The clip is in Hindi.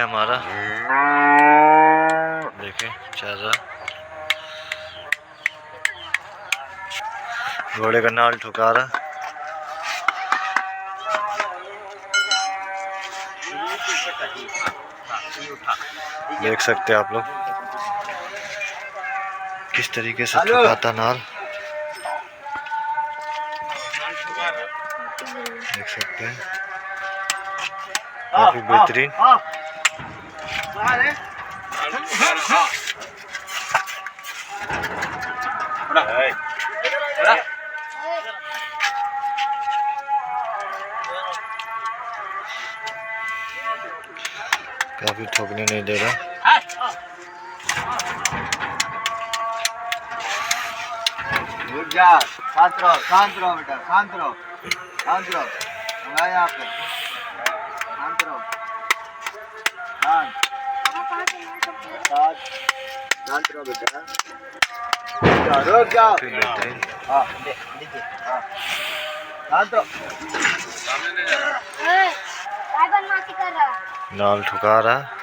हमारा देखिए चल रहा, घोड़े का नाल ठुका रहा। देख सकते हैं आप लोग किस तरीके से ठुकाता नाल, देख सकते हैं काफी बेहतरीन। काफी ठोकने नहीं दे रहा। रुक जा, शांत रहो बेटा, शांत रहो यहाँ पे, शांत रहो, शांत रहो बेटा, रुक जाओ, हाँ शांत रहो। नाल ठुका रहा।